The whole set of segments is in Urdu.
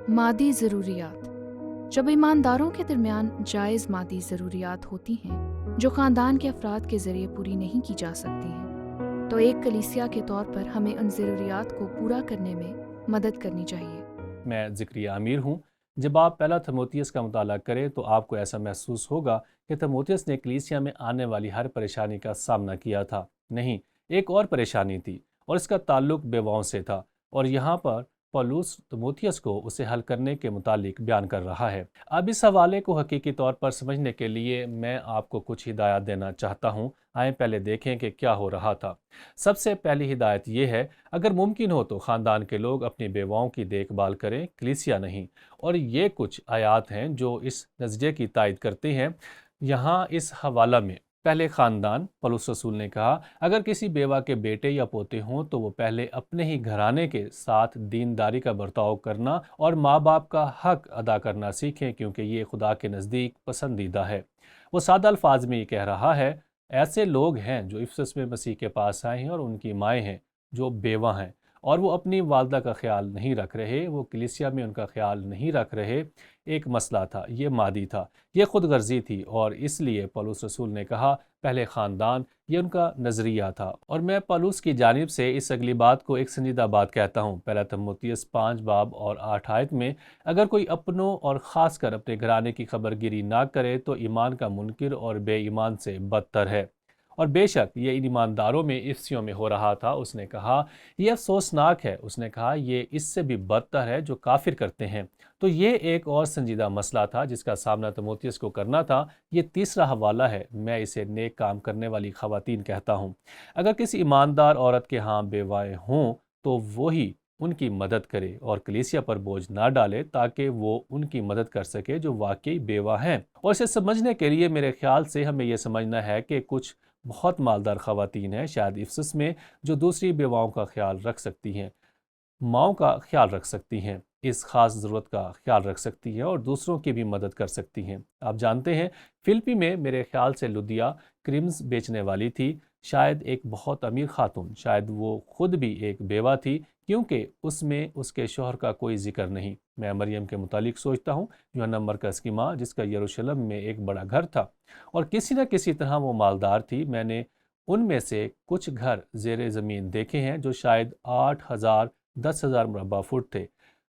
مادی ضروریات۔ جب ایمانداروں کے درمیان جائز مادی ضروریات ہوتی ہیں جو خاندان کے افراد کے ذریعے پوری نہیں کی جا سکتی ہیں، تو ایک کلیسیا کے طور پر ہمیں ان ضروریات کو پورا کرنے میں مدد کرنی چاہیے۔ میں ذکریہ امیر ہوں۔ جب آپ پہلا تھموتیس کا مطالعہ کریں تو آپ کو ایسا محسوس ہوگا کہ تھموتیس نے کلیسیا میں آنے والی ہر پریشانی کا سامنا کیا تھا۔ نہیں، ایک اور پریشانی تھی اور اس کا تعلق بیواؤں سے تھا، اور یہاں پر پولس تھموتیس کو اسے حل کرنے کے متعلق بیان کر رہا ہے۔ اب اس حوالے کو حقیقی طور پر سمجھنے کے لیے میں آپ کو کچھ ہدایات دینا چاہتا ہوں۔ آئیں پہلے دیکھیں کہ کیا ہو رہا تھا۔ سب سے پہلی ہدایت یہ ہے، اگر ممکن ہو تو خاندان کے لوگ اپنی بیواؤں کی دیکھ بھال کریں، کلیسیا نہیں۔ اور یہ کچھ آیات ہیں جو اس نظریے کی تائید کرتے ہیں۔ یہاں اس حوالہ میں پہلے خاندان، پولس رسول نے کہا، اگر کسی بیوہ کے بیٹے یا پوتے ہوں تو وہ پہلے اپنے ہی گھرانے کے ساتھ دینداری کا برتاؤ کرنا اور ماں باپ کا حق ادا کرنا سیکھیں، کیونکہ یہ خدا کے نزدیک پسندیدہ ہے۔ وہ سادہ الفاظ میں یہ کہہ رہا ہے، ایسے لوگ ہیں جو افسس میں مسیح کے پاس آئے ہیں اور ان کی مائیں ہیں جو بیوہ ہیں، اور وہ اپنی والدہ کا خیال نہیں رکھ رہے، وہ کلیسیا میں ان کا خیال نہیں رکھ رہے۔ ایک مسئلہ تھا، یہ مادی تھا، یہ خود غرضی تھی، اور اس لیے پولس رسول نے کہا پہلے خاندان، یہ ان کا نظریہ تھا۔ اور میں پولس کی جانب سے اس اگلی بات کو ایک سنجیدہ بات کہتا ہوں۔ پہلا تموتیس 5 باب اور 8 آیت میں، اگر کوئی اپنوں اور خاص کر اپنے گھرانے کی خبر گیری نہ کرے تو ایمان کا منکر اور بے ایمان سے بدتر ہے۔ اور بے شک یہ ان ایمانداروں میں، افسیوں میں ہو رہا تھا۔ اس نے کہا یہ افسوسناک ہے، اس نے کہا یہ اس سے بھی بدتر ہے جو کافر کرتے ہیں۔ تو یہ ایک اور سنجیدہ مسئلہ تھا جس کا سامنا تموتیس کو کرنا تھا۔ یہ تیسرا حوالہ ہے، میں اسے نیک کام کرنے والی خواتین کہتا ہوں۔ اگر کسی ایماندار عورت کے ہاں بیوائیں ہوں تو وہی ان کی مدد کرے اور کلیسیا پر بوجھ نہ ڈالے، تاکہ وہ ان کی مدد کر سکے جو واقعی بیوہ ہیں۔ اور اسے سمجھنے کے لیے میرے خیال سے ہمیں یہ سمجھنا ہے کہ کچھ بہت مالدار خواتین ہیں شاید افسس میں، جو دوسری بیواؤں کا خیال رکھ سکتی ہیں، ماؤں کا خیال رکھ سکتی ہیں، اس خاص ضرورت کا خیال رکھ سکتی ہیں اور دوسروں کی بھی مدد کر سکتی ہیں۔ آپ جانتے ہیں فلپی میں میرے خیال سے لدیا کرمز بیچنے والی تھی، شاید ایک بہت امیر خاتون، شاید وہ خود بھی ایک بیوہ تھی، کیونکہ اس میں اس کے شوہر کا کوئی ذکر نہیں۔ میں مریم کے متعلق سوچتا ہوں، یوحنا مرقس کی ماں، جس کا یروشلم میں ایک بڑا گھر تھا اور کسی نہ کسی طرح وہ مالدار تھی۔ میں نے ان میں سے کچھ گھر زیر زمین دیکھے ہیں جو شاید 8,000 10,000 مربع فٹ تھے۔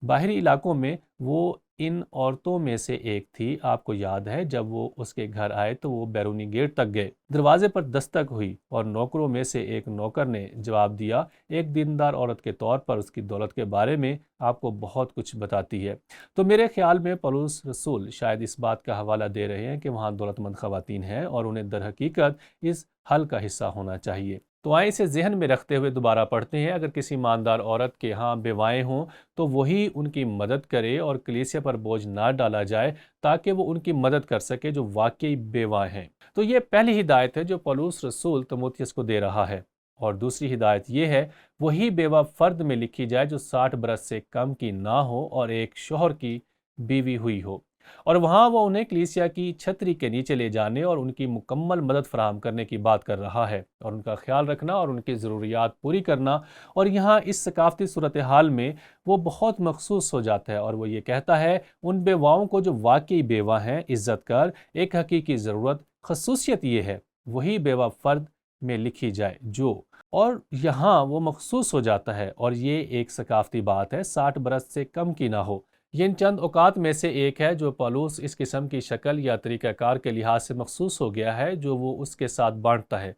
باہری علاقوں میں وہ ان عورتوں میں سے ایک تھی۔ آپ کو یاد ہے جب وہ اس کے گھر آئے تو وہ بیرونی گیٹ تک گئے، دروازے پر دستک ہوئی اور نوکروں میں سے ایک نوکر نے جواب دیا۔ ایک دیندار عورت کے طور پر اس کی دولت کے بارے میں آپ کو بہت کچھ بتاتی ہے۔ تو میرے خیال میں پولس رسول شاید اس بات کا حوالہ دے رہے ہیں کہ وہاں دولت مند خواتین ہیں اور انہیں در حقیقت اس حل کا حصہ ہونا چاہیے۔ تو آئیں اسے ذہن میں رکھتے ہوئے دوبارہ پڑھتے ہیں۔ اگر کسی ایماندار عورت کے ہاں بیوائیں ہوں تو وہی ان کی مدد کرے اور کلیسیا پر بوجھ نہ ڈالا جائے، تاکہ وہ ان کی مدد کر سکے جو واقعی بیوہ ہیں۔ تو یہ پہلی ہدایت ہے جو پولس رسول تموتیس کو دے رہا ہے۔ اور دوسری ہدایت یہ ہے، وہی بیوہ فرد میں لکھی جائے جو 60 برس سے کم کی نہ ہو اور ایک شوہر کی بیوی ہوئی ہو، اور وہاں وہ انہیں کلیسیا کی چھتری کے نیچے لے جانے اور ان کی مکمل مدد فراہم کرنے کی بات کر رہا ہے، اور ان کا خیال رکھنا اور ان کی ضروریات پوری کرنا۔ اور یہاں اس ثقافتی صورتحال میں وہ بہت مخصوص ہو جاتا ہے، اور وہ یہ کہتا ہے ان بیواؤں کو جو واقعی بیوہ ہیں عزت کر۔ ایک حقیقی ضرورت، خصوصیت یہ ہے وہی بیوہ فرد میں لکھی جائے جو، اور یہاں وہ مخصوص ہو جاتا ہے، اور یہ ایک ثقافتی بات ہے، 60 برس سے کم کی نہ ہو۔ یہ ان چند اوقات میں سے ایک ہے جو پولس اس قسم کی شکل یا طریقہ کار کے لحاظ سے مخصوص ہو گیا ہے جو وہ اس کے ساتھ بانٹتا ہے،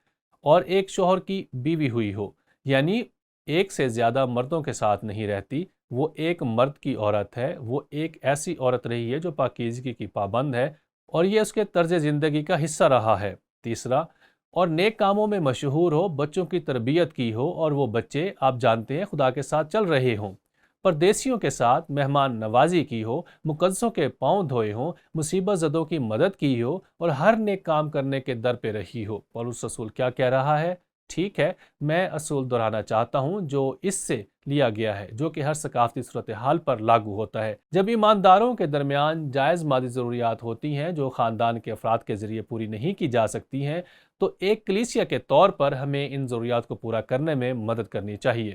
اور ایک شوہر کی بیوی ہوئی ہو، یعنی ایک سے زیادہ مردوں کے ساتھ نہیں رہتی، وہ ایک مرد کی عورت ہے، وہ ایک ایسی عورت رہی ہے جو پاکیزگی کی پابند ہے، اور یہ اس کے طرز زندگی کا حصہ رہا ہے۔ تیسرا، اور نیک کاموں میں مشہور ہو، بچوں کی تربیت کی ہو، اور وہ بچے آپ جانتے ہیں خدا کے ساتھ چل رہے ہوں، پردیسیوں کے ساتھ مہمان نوازی کی ہو، مقدسوں کے پاؤں دھوئے ہوں، مصیبت زدوں کی مدد کی ہو، اور ہر نیک کام کرنے کے در پہ رہی ہو۔ پولس رسول کیا کہہ رہا ہے؟ ٹھیک ہے، میں اصول دہرانا چاہتا ہوں جو اس سے لیا گیا ہے، جو کہ ہر ثقافتی صورتحال پر لاگو ہوتا ہے۔ جب ایمانداروں کے درمیان جائز مادی ضروریات ہوتی ہیں جو خاندان کے افراد کے ذریعے پوری نہیں کی جا سکتی ہیں، تو ایک کلیسیا کے طور پر ہمیں ان ضروریات کو پورا کرنے میں مدد کرنی چاہیے۔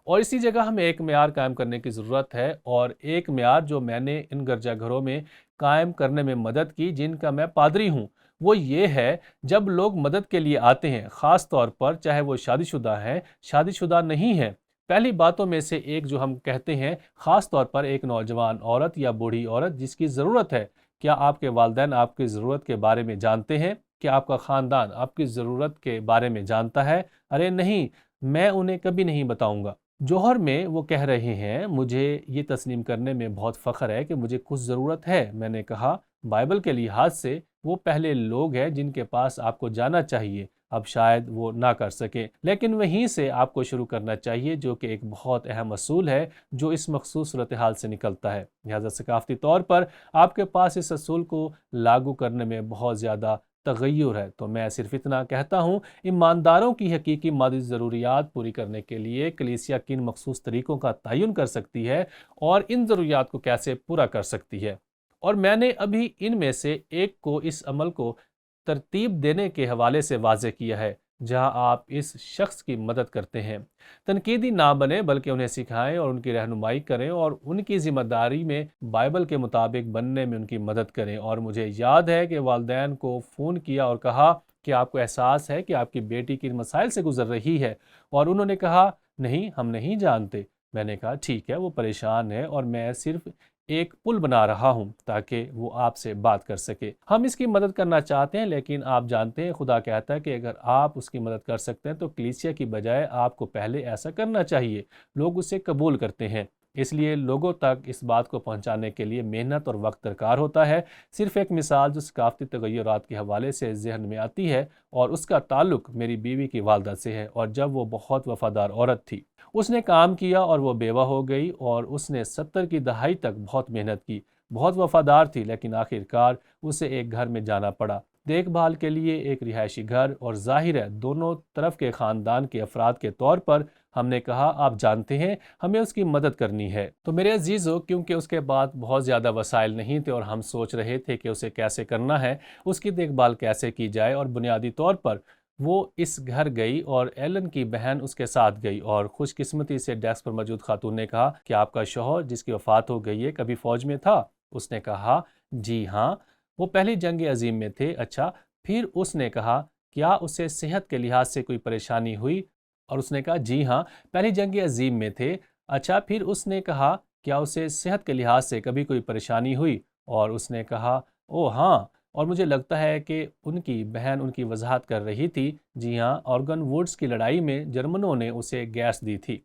اور اسی جگہ ہمیں ایک معیار قائم کرنے کی ضرورت ہے، اور ایک معیار جو میں نے ان گرجا گھروں میں قائم کرنے میں مدد کی، جن کا میں پادری ہوں، وہ یہ ہے جب لوگ مدد کے لیے آتے ہیں، خاص طور پر چاہے وہ شادی شدہ ہیں، شادی شدہ نہیں ہیں، پہلی باتوں میں سے ایک جو ہم کہتے ہیں، خاص طور پر ایک نوجوان عورت یا بوڑھی عورت جس کی ضرورت ہے، کیا آپ کے والدین آپ کی ضرورت کے بارے میں جانتے ہیں؟ کیا آپ کا خاندان آپ کی ضرورت کے بارے میں جانتا ہے؟ ارے نہیں، میں انہیں کبھی نہیں بتاؤں گا۔ جوہر میں وہ کہہ رہے ہیں، مجھے یہ تسلیم کرنے میں بہت فخر ہے کہ مجھے کچھ ضرورت ہے۔ میں نے کہا، بائبل کے لحاظ سے وہ پہلے لوگ ہیں جن کے پاس آپ کو جانا چاہیے، اب شاید وہ نہ کر سکیں، لیکن وہیں سے آپ کو شروع کرنا چاہیے، جو کہ ایک بہت اہم اصول ہے جو اس مخصوص صورتحال سے نکلتا ہے۔ لہذا ثقافتی طور پر آپ کے پاس اس اصول کو لاگو کرنے میں بہت زیادہ تغیر ہے۔ تو میں صرف اتنا کہتا ہوں، ایمانداروں کی حقیقی مادی ضروریات پوری کرنے کے لیے کلیسیا کن مخصوص طریقوں کا تعین کر سکتی ہے اور ان ضروریات کو کیسے پورا کر سکتی ہے، اور میں نے ابھی ان میں سے ایک کو اس عمل کو ترتیب دینے کے حوالے سے واضح کیا ہے جہاں آپ اس شخص کی مدد کرتے ہیں۔ تنقیدی نہ بنیں بلکہ انہیں سکھائیں اور ان کی رہنمائی کریں اور ان کی ذمہ داری میں بائبل کے مطابق بننے میں ان کی مدد کریں۔ اور مجھے یاد ہے کہ والدین کو فون کیا اور کہا کہ آپ کو احساس ہے کہ آپ کی بیٹی کن مسائل سے گزر رہی ہے، اور انہوں نے کہا، نہیں، ہم نہیں جانتے۔ میں نے کہا، ٹھیک ہے، وہ پریشان ہے اور میں صرف ایک پل بنا رہا ہوں تاکہ وہ آپ سے بات کر سکے۔ ہم اس کی مدد کرنا چاہتے ہیں، لیکن آپ جانتے ہیں خدا کہتا ہے کہ اگر آپ اس کی مدد کر سکتے ہیں تو کلیسیا کی بجائے آپ کو پہلے ایسا کرنا چاہیے۔ لوگ اسے قبول کرتے ہیں، اس لیے لوگوں تک اس بات کو پہنچانے کے لیے محنت اور وقت درکار ہوتا ہے۔ صرف ایک مثال جو ثقافتی تغیرات کے حوالے سے ذہن میں آتی ہے، اور اس کا تعلق میری بیوی کی والدہ سے ہے، اور جب وہ بہت وفادار عورت تھی، اس نے کام کیا اور وہ بیوہ ہو گئی، اور اس نے 70 کی دہائی تک بہت محنت کی، بہت وفادار تھی، لیکن آخر کار اسے ایک گھر میں جانا پڑا دیکھ بھال کے لیے، ایک رہائشی گھر، اور ظاہر ہے دونوں طرف کے خاندان کے افراد کے طور پر ہم نے کہا، آپ جانتے ہیں ہمیں اس کی مدد کرنی ہے۔ تو میرے عزیزو، کیونکہ اس کے بعد بہت زیادہ وسائل نہیں تھے اور ہم سوچ رہے تھے کہ اسے کیسے کرنا ہے، اس کی دیکھ بھال کیسے کی جائے، اور بنیادی طور پر وہ اس گھر گئی اور ایلن کی بہن اس کے ساتھ گئی، اور خوش قسمتی سے ڈیسک پر موجود خاتون نے کہا کہ آپ کا شوہر جس کی وفات ہو گئی ہے کبھی فوج میں تھا؟ اس نے کہا، جی ہاں، وہ پہلی جنگ عظیم میں تھے۔ اچھا، پھر اس نے کہا، کیا اسے صحت کے لحاظ سے کوئی پریشانی ہوئی؟ اور اس نے کہا، جی ہاں، پہلی جنگ عظیم میں تھے۔ اچھا، پھر اس نے کہا، کیا اسے صحت کے لحاظ سے کبھی کوئی پریشانی ہوئی؟ اور اس نے کہا، او ہاں، اور مجھے لگتا ہے کہ ان کی بہن ان کی وضاحت کر رہی تھی، جی ہاں، آرگن ووڈز کی لڑائی میں جرمنوں نے اسے گیس دی تھی،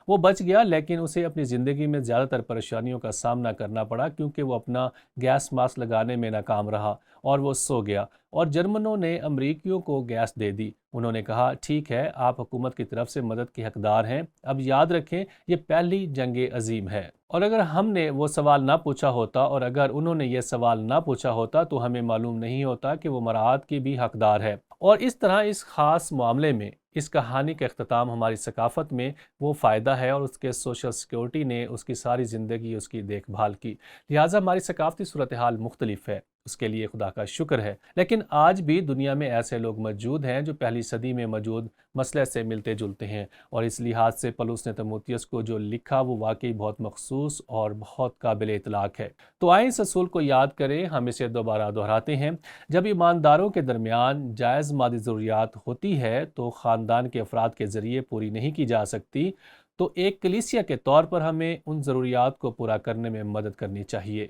وہ بچ گیا، لیکن اسے اپنی زندگی میں زیادہ تر پریشانیوں کا سامنا کرنا پڑا کیونکہ وہ اپنا گیس ماسک لگانے میں ناکام رہا اور وہ سو گیا، اور جرمنوں نے امریکیوں کو گیس دے دی۔ انہوں نے کہا، ٹھیک ہے، آپ حکومت کی طرف سے مدد کے حقدار ہیں، اب یاد رکھیں یہ پہلی جنگ عظیم ہے، اور اگر ہم نے وہ سوال نہ پوچھا ہوتا اور اگر انہوں نے یہ سوال نہ پوچھا ہوتا تو ہمیں معلوم نہیں ہوتا کہ وہ مراعات کی بھی حقدار ہے۔ اور اس طرح اس خاص معاملے میں اس کہانی کا اختتام ہماری ثقافت میں وہ فائدہ ہے، اور اس کے سوشل سیکیورٹی نے اس کی ساری زندگی اس کی دیکھ بھال کی، لہٰذا ہماری ثقافتی صورتحال مختلف ہے، اس کے لیے خدا کا شکر ہے، لیکن آج بھی دنیا میں ایسے لوگ موجود ہیں جو پہلی صدی میں موجود مسئلے سے ملتے جلتے ہیں، اور اس لحاظ سے پولس نے تیموتھیوس کو جو لکھا وہ واقعی بہت مخصوص اور بہت قابل اطلاق ہے۔ تو آئیں اس اصول کو یاد کریں، ہم اسے دوبارہ دہراتے ہیں، جب ایمانداروں کے درمیان جائز مادی ضروریات ہوتی ہے تو خاندان کے افراد کے ذریعے پوری نہیں کی جا سکتی، تو ایک کلیسیا کے طور پر ہمیں ان ضروریات کو پورا کرنے میں مدد کرنی چاہیے۔